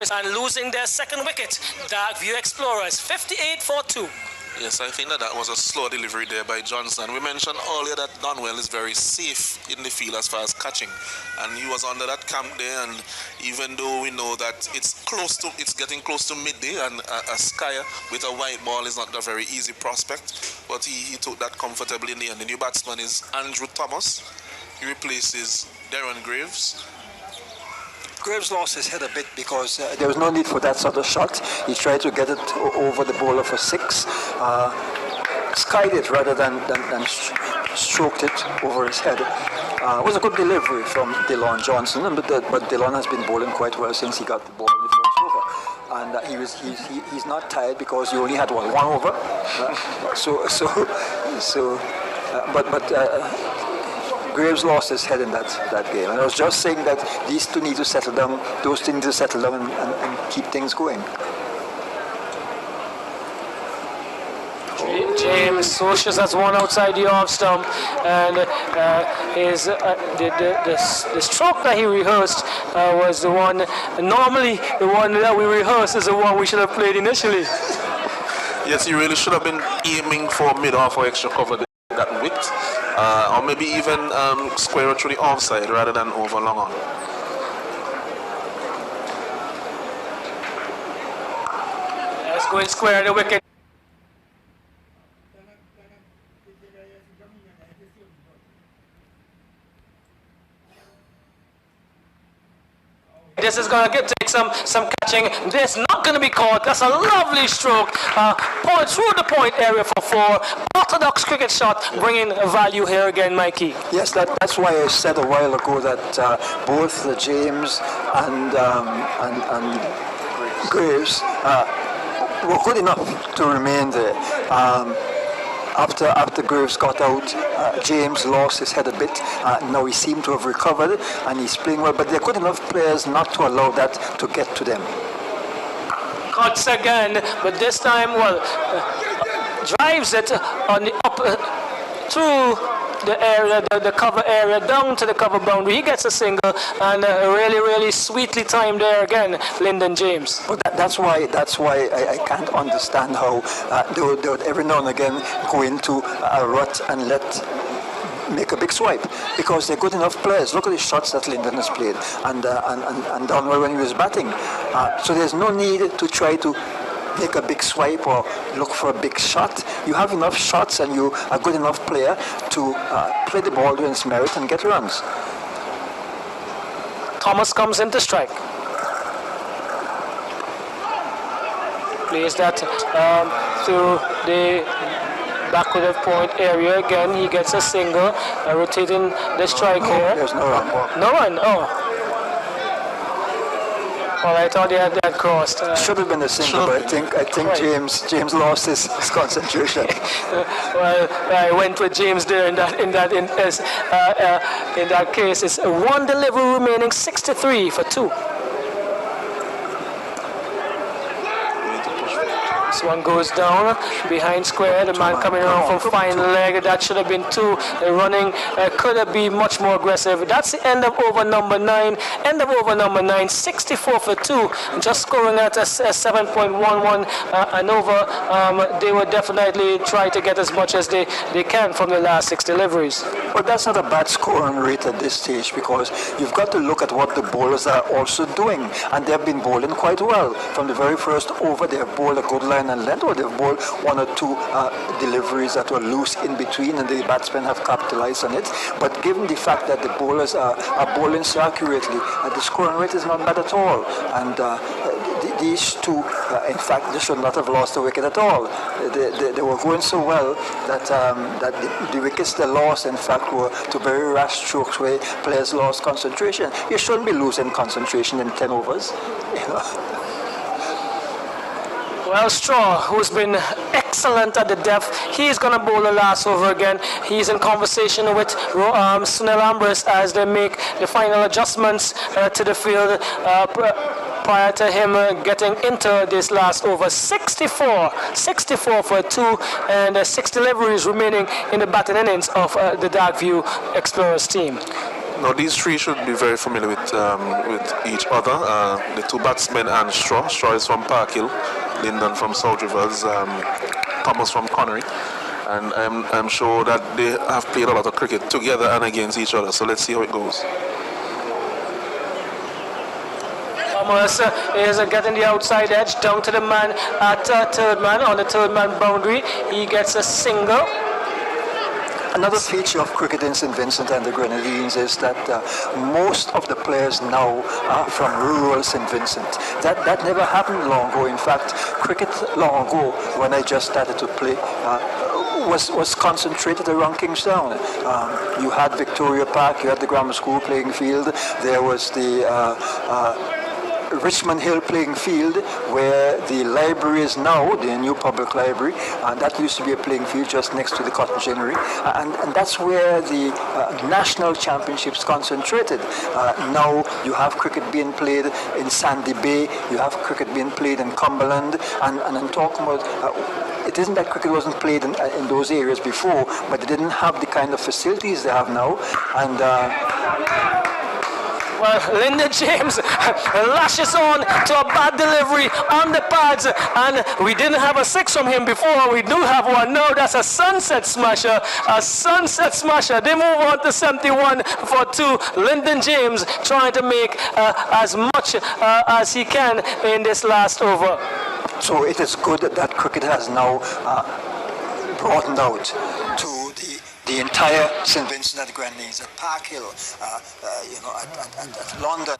and losing their second wicket. Dark View Explorers 58 for 2. Yes, I think that was a slow delivery there by Johnson. We mentioned earlier that Donwell is very safe in the field as far as catching, and he was under that camp there. And even though we know that it's getting close to midday, and a Skyer with a white ball is not a very easy prospect, but he took that comfortably in the end. The new batsman is Andrew Thomas. He replaces Darren Graves. Graves lost his head a bit because there was no need for that sort of shot. He tried to get it over the bowler for 6, skied it rather than stroked it over his head. It was a good delivery from Dillon Johnson, but Dillon has been bowling quite well since he got the ball in the first over. And he's not tired because he only had one over. Graves lost his head in that game, and I was just saying that these two need to settle down, those two need to settle down and keep things going. James Socius has one outside the off stump, and the stroke that he rehearsed was the one. Normally, the one that we rehearse is the one we should have played initially. Yes, he really should have been aiming for mid-off or extra cover that width. Or maybe even square it through the offside rather than over long on. Let's go and square the wicket. This is going to take some catching. This not going to be caught. That's a lovely stroke. Point through the point area for 4. Orthodox cricket shot, bringing value here again, Mikey. Yes, that's why I said a while ago that both James and Graves were good enough to remain there. After Graves got out, James lost his head a bit. Now he seemed to have recovered and he's playing well, but they're good enough players not to allow that to get to them. Cuts again, but this time, drives it on the up through the area, the cover area, down to the cover boundary. He gets a single, and really sweetly timed there again, Lyndon James. But that's why I can't understand how they would every now and again go into a rut and make a big swipe, because they're good enough players. Look at the shots that Lyndon has played, and Donwell when he was batting. So there's no need to try to make a big swipe or look for a big shot. You have enough shots and you are a good enough player to play the ball to its merit and get runs. Thomas comes in to strike. Plays that through the backward of point area again. He gets a single, rotating the strike here. There's no run. No run, Well, I thought they had that crossed. Should have been a single, but I think right. James lost his concentration. Well, I went with James there in that case. It's one delivery remaining, 63 for 2. This one goes down behind square. The man coming around from fine leg. That should have been 2. The running could have been much more aggressive. That's the end of over number 9. End of over number 9. 64 for 2. Just scoring at a 7.11 and over. They will definitely try to get as much as they can from the last 6 deliveries. But that's not a bad scoring rate at this stage, because you've got to look at what the bowlers are also doing, and they've been bowling quite well. From the very first over, they have bowled a good line and length, or they've bowled 1 or 2 deliveries that were loose in between, and the batsmen have capitalized on it. But given the fact that the bowlers are bowling so accurately, the scoring rate is not bad at all. And these two, in fact, they should not have lost the wicket at all. They were going so well that the wickets they lost, in fact, were to very rash strokes where players lost concentration. You shouldn't be losing concentration in 10 overs. Well, Straw, who's been excellent at the depth, he's going to bowl the last over again. He's in conversation with Sunil Ambrose as they make the final adjustments to the field prior to him getting into this last over. 64 for 2, and 6 deliveries remaining in the batting innings of the Dark View Explorers team. Now these three should be very familiar with each other. The two batsmen and Straw. Straw is from Park Hill, Lyndon from South Rivers, Thomas from Connery. And I'm sure that they have played a lot of cricket together and against each other. So let's see how it goes. Thomas is getting the outside edge down to the man at third man on the third man boundary. He gets a single. Another feature of cricket in St. Vincent and the Grenadines is that most of the players now are from rural St. Vincent. That never happened long ago. In fact, cricket long ago, when I just started to play, was concentrated around Kingstown. You had Victoria Park, you had the grammar school playing field, there was the Richmond Hill playing field, where the library is now, the new public library, and that used to be a playing field just next to the cotton ginnery, and that's where the national championships concentrated. Now you have cricket being played in Sandy Bay, you have cricket being played in Cumberland, and I'm talking about, it isn't that cricket wasn't played in those areas before, but they didn't have the kind of facilities they have now, and well, Lyndon James lashes on to a bad delivery on the pads, and we didn't have a six from him before. We do have one now. That's a sunset smasher. A sunset smasher. They move on to 71 for 2. Lyndon James trying to make as much as he can in this last over. So it is good that cricket has now broadened out to the entire St. Vincent and the Grenadines, at Park Hill, at London.